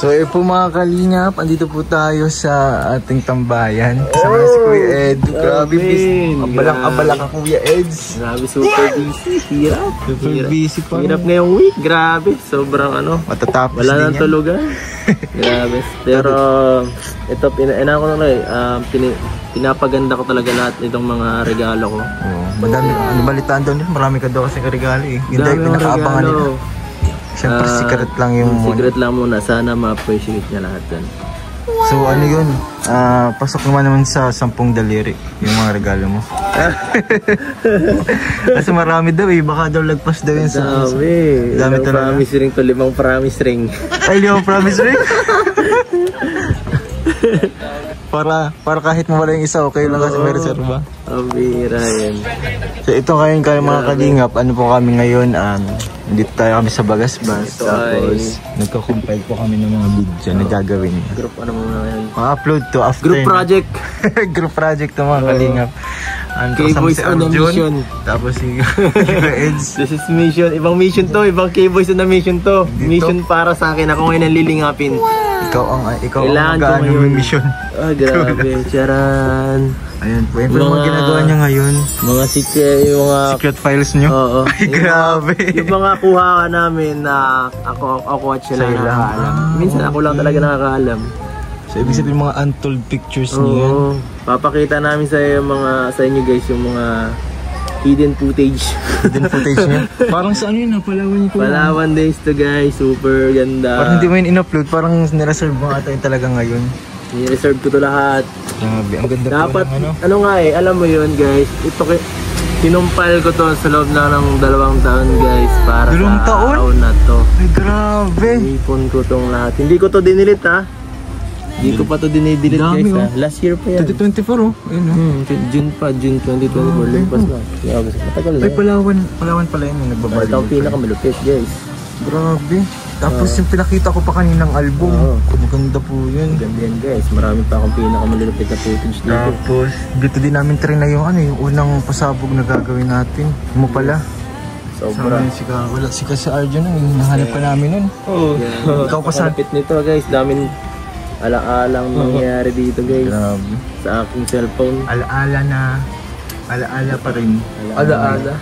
So po mga kalingap, andito po tayo sa ating tambayan. Kasama si Kuya Ed. Grabe, abalak ka Kuya Eds. Grabe, super busy. Hirap. Super busy pa. Hirap ngayong week. Grabe. Sobrang matatapos wala din nang tulugan. Grabe. Pero ito, pinapaganda ko talaga lahat itong mga regalo ko. Madami. Balitaan daw nila. Marami ka daw kasi regalo eh. Hindi tayo pinakaabangan nila. Siyempre secret lang yung secret lang muna. Sana ma-appreciate niya lahat yan. So ano yun? Pasok naman sa 10 daliri yung mga regalo mo. Kasi marami daw eh. Baka daw lagpas daw yun sa... Dami talaga. Promise ring to. 5 promise ring. Ay, 5 promise ring? Para kahit mawala yung isa, okay lang kasi may reserva. Ang bihira yan. So ito ngayon kayo mga kalingap, ano po kami ngayon, dito tayo kami sa Bagasbas. Tapos nagko-compile po kami ng mga video na gagawin. Group ano muna yan? Ma-upload to after. Group project. Group project to mga kalingap. K-Boys on a mission. Tapos si Eds. This is mission. Ibang mission to. Ibang K-Boys on a mission to. Mission para sa akin. Ako ngayon ang lilingapin. Ikaw ang mag-ano yung mission. Grabe. Charan. Ayun po. Yan po yung mga ginagawa niya ngayon. Mga secret files niyo? Oo. Ay, grabe. Yung mga kuha namin na ako at sila nakakaalam. Minsan ako lang talaga nakakaalam. So, ibig sabihin mga untold pictures niya. Papakita namin sa inyo guys yung mga hidden footage. Hidden footage niya. Parang sa ano yun, Palawan ko. Palawan days to guys, super ganda. Parang hindi mo yun in-upload, parang nireserve mo ata yun talaga ngayon. Ni-reserve ko to lahat. Grabe, ang ganda dapat, po ano nga eh, alam mo yun guys, ito kinumpal ko to sa loob na ng 2 taon guys para sa araw na to. Ay grabe. Ipon ko tong lahat. Hindi ko to dinilit ha. Hindi ko pa to dinidelete guys ha. Last year pa yan. 2024 oh. Ayun June 2024. Limpas na. Matagal na. Ay Palawan pala yun. Nagbabalik. Ito ang pinakamalupit guys. Grabe. Tapos yung pinakita ko pa kaninang album. Maganda po yun. Maganda yan guys. Marami pa akong pinakamalupit na footage dito. Tapos dito din namin try na yung yung unang pasabog na gagawin natin. Mo pala. Sobra. Wala si kasi Arjun nahanap ka namin nun. Ikaw pa sa malupit nito guys. Daming ala-alang nangyayari dito guys. Grabe. Sa aking cellphone. Ala-ala pa rin. Ala-ala.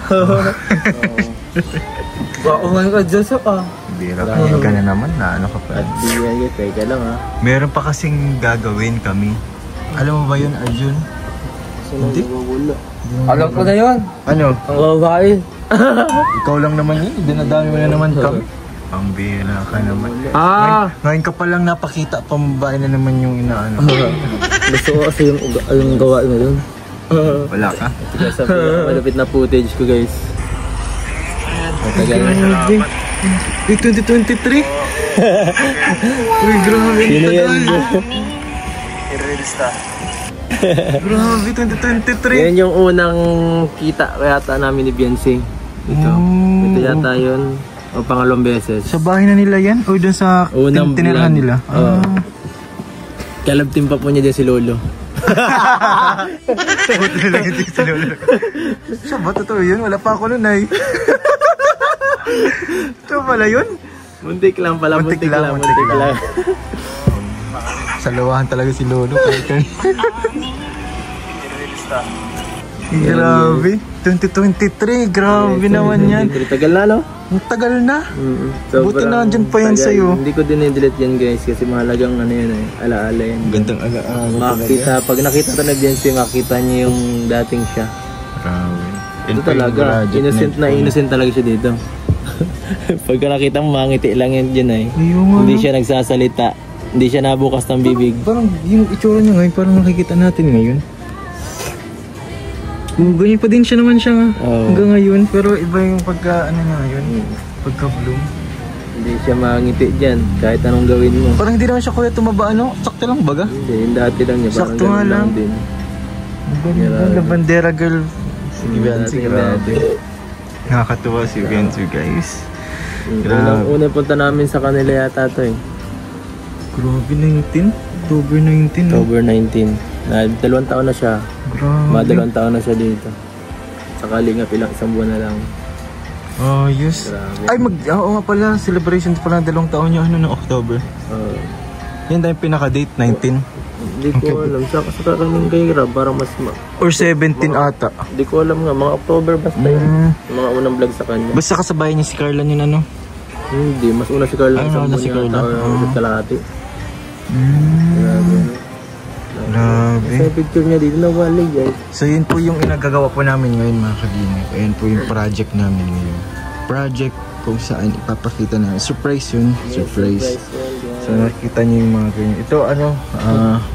Oo nga ka, Joseph Bira ka na naman na ano ka pa. At di yan, teka lang ha. Meron pa kasing gagawin kami. Alam mo ba yun, Arjun? Hindi. Alam ko na yun. Ano? Ang babae. Ikaw lang naman yun. Dinadami mo na naman kami. Ang bira ka naman. Ngayon ka palang napakita, pambabae na naman yung inaano. Gusto ko kasi yung gawain mo dun. Wala ka? Ito guys, malupit na footage ko guys. Matagal na. Uy, 2023? Uy, grabe. Sino yan? Grabe, 2023. Yan yung unang kita yata namin ni Beyonce. Ito yata yun. O pangalawang beses. Sa bahay na nila yan? O doon sa tinirahan nila? Kalab team pa po niya dyan si Lolo. Buti na lang hindi si Lolo. Siya ba? Totoo yun? Wala pa ako nun ay. Ito pala yun? Muntik lang pala. Muntik lang. Salawahan talaga si Lolo. Grabe. 2023. Grabe naman yan. Tagal na no? Tagal na. Buti na dyan pa yan sa'yo. Hindi ko din i-delete yan guys kasi mahalagang ano yan eh. Ala-ala yan. Gandang ala-ala. Pag nakita ka na Beyonce, makita niya yung dating siya. Grabe. Ito talaga. Innocent talaga siya dito. Pagka nakita mo, mangiti lang yan dyan eh. Hindi siya nagsasalita. Hindi siya nabukas ng bibig. Parang yung itsura niya ngayon, parang nakikita natin ngayon. Ganyan pa din siya naman siya hanggang ngayon. Pero iba yung pagka ano niya ngayon. Pagka bloom. Hindi siya mangiti dyan. Kahit anong gawin mo. Parang hindi naman siya kuya tumaba ano. Sakto lang baga? Hindi, yung dati lang niya. Sakto nga lang. Labandera girl. Si Beyonce, grabe. Nakakatuwa si Beyonce guys. Unang punta namin sa kanila yata to eh. Grabe 19? October 19. October 19. 2 taon na siya. Grabe. Mga 2 taon na siya dito. Sa Kalingap, isang buwan na lang. Oh, yes. Grabe. Ay, oo nga pala, celebration pala ng 2 taon niya, ng October. Yan tayo pinaka-date, 19. Hindi ko alam. Saka kami kay Grab, parang mas... Or 17 ata. Hindi ko alam nga, mga October basta yun. Mga unang vlog sa kanya. Basta kasabayan niya si Carla yun, ano? Hindi, mas una si Carla. Ay, una si Carla. Sa kalahati. Grabe. Sa picture niya dito, nawali guys. So yun po yung inagagawa po namin ngayon mga kalingap. Ayan po yung project namin ngayon. Project kung saan ipapakita namin. Surprise yun. Surprise. So nakikita niyo yung mga ganyan. Ito ano,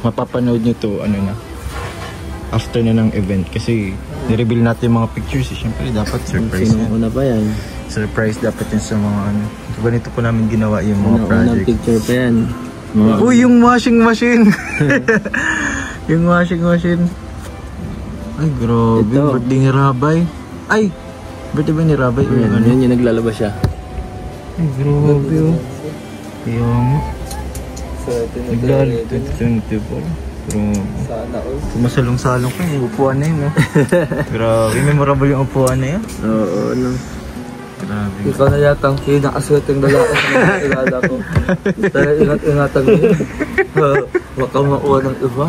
mapapanood niyo to ano na. After na ng event. Kasi nireveal natin yung mga pictures. Siyempre dapat surprise yan. Una pa yan. Surprise dapat yun sa mga ano. So ganito po namin ginawa yung mga project. Unang picture pa yan. Uy, yung washing machine! Yung washing machine. Ay, grabe. Ito. Birthday ni Rabay. Ay! Birthday ba ni Rabay? Yan, yun yung naglalabas siya. Ay, grabe oh. Kaya nga. Naglalabas 2024. Grabe. Sana all. Masalong-salong ko yung upuan na yun. Oh. Grabe. Memorable yung upuan na yun. Oo, ano. Grabe. Ikaw na yatang pinakasweteng lalaki na ilala ko. Dahil ingat-ingatan mo yun. Huwag kang makuha ng iba.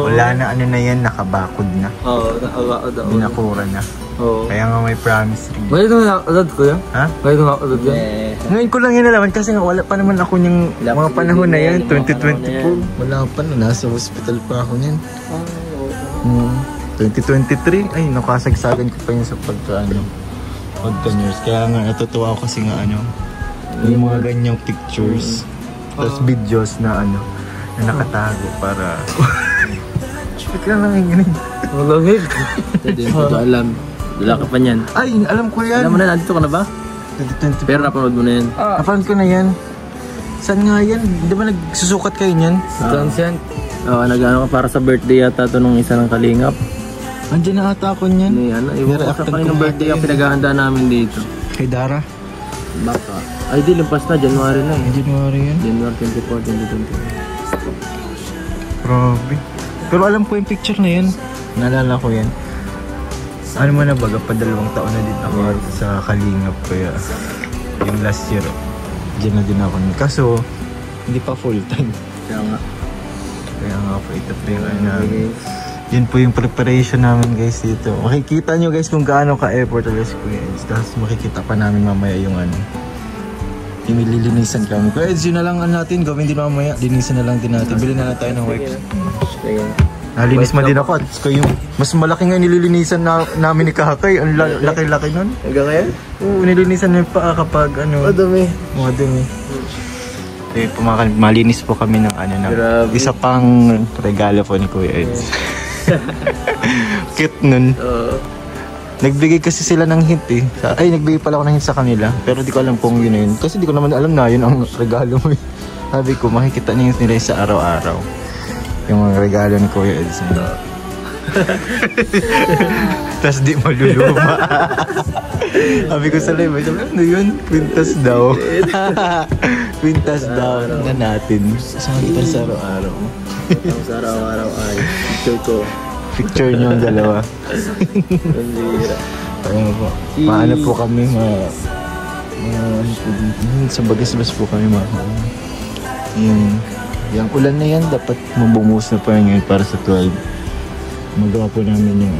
Wala na ano na yan, nakabakod na. Oo, nakabakod ako. Binakura na. Oo. Kaya nga may promise ring. Ngayon na nakakadad ko yan? Ha? Ngayon na nakakadad yan? Ngayon ko lang yun nalaman kasi nga wala pa naman ako yung mga panahon na yan, 2024. Wala pa na, nasa hospital pa ako yan. 2023, ay nakasagsagan ko pa yun sa pagka-nurse. Kaya nga natutuwa ako kasi nga ano, yung mga ganyang pictures, tapos videos na ano, na nakatago para... Ba't ka lang nanginginig? Malangig. Hindi ko alam. Wala ka pa niyan. Ay, alam ko yan! Alam mo na, nandito ka na ba? 2024. Pero napanood mo na yan. Napanood ko na yan. Saan nga yan? Di ba nagsusukat kayo niyan? Transient. Oo, nag-ano ka para sa birthday yata ito nung isa ng Kalingap. Andiyan na ata ako niyan. Iwan ko sa kaninang birthday ang pinaghahanda namin dito. Kay Dara? Baka. Ay, di, limpas na. January na eh. January yan. January 24, 2020. Grabe. Pero alam ko yung picture na yan. Naalala ko yan. Ano mo na baga, pa 2 taon na din ako sa Kalingap. Kaya yung last year, dyan na din ako. Kaso, hindi pa full time. Kaya nga. Kaya nga po ito pa yung yun po yung preparation namin guys dito. Makikita nyo guys kung gaano ka-effort alas ko yun. Tapos makikita pa namin mamaya yung ano. Yung nililinisan kami. Kaya yun na lang natin, gawin din mamaya. Linisan na lang din natin. Bilhin na lang tayo ng wipes. Nalinis man din ako. Yung mas malaki nga nililinisan namin ni Kakay. Ang laki-laki nun. Hanggang ngayon? Oo, nililinisan namin pa kapag ano. Madumi. Madumi. Eh, malinis po kami ng ano na. Isa pang regalo po ni Kuya Eds. Cute nun. Nagbigay kasi sila ng hint eh. Ay, nagbigay pala ako ng hint sa kanila. Pero di ko alam kung yun na yun. Kasi di ko naman alam na yun ang regalo mo. Sabi ko, makikita niyo nila sa araw-araw. Yung regalo ni Kuya Eds. Tas di maluluma. Sabi ko sa live, ano yun? Quintas daw. Quintas daw na natin. Sabi ko sa araw-araw. Sa araw-araw ay picture ko. Picture nyo ang dalawa. Ayun po. Paano po kami sa bagas-bas po kami yung ulan na yan dapat mabungus na pa ngayon para sa 12. Magawa po namin yung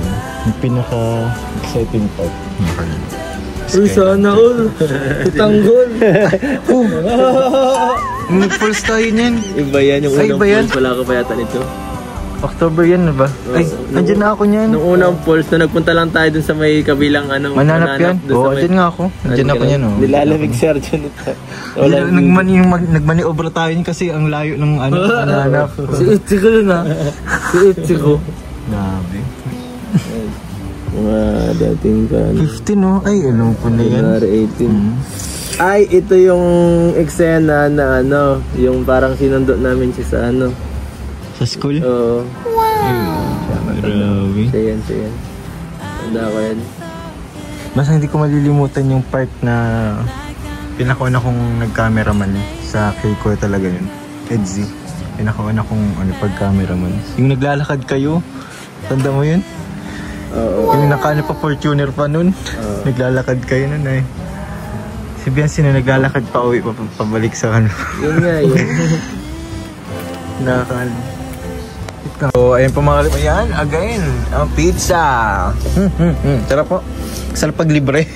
pinaka-exciting part. Uy, sana all. Itanggol. Nag-falls tayo niyan. Iba yan yung unang falls. Wala ka pa yata nito. October yan na ba? Ay, andyan na ako niyan. Nung unang falls, na nagpunta lang tayo dun sa may kabilang ano. Mananap yan? Oo, andyan nga ako. Andyan ako niyan. Nilalamig si Arjun ito. Nagmaniobra tayo niyan kasi ang layo ng ano, mananap. Si Ichigo yun ha. Si Ichigo. Grabe. Mga dating ka. 15 no? Ay, ano po na yan? January 18. Ay, ito yung eksena na ano, yung parang sinundo namin siya sa ano. Sa school? Oo. Grabe. Siya yan. Tanda ko yan. Basta hindi ko malilimutan yung part na pinakauna kong nag-cameraman sa Keiko talaga yun. Edzy. Pinakauna kong pag-cameraman. Yung naglalakad kayo, tanda mo yun? Yung nakaano pa Fortuner pa nun. Naglalakad kayo nun eh. Si Biancy na naglalakad pa uwi pabalik sa ano. Yun nga yun. Nakaano. So, ayun po mga kalip. Ayan, again, ang pizza. Tara po. Masarap pag libre.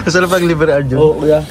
Masarap pag libre, Arjun. Oo, kuya.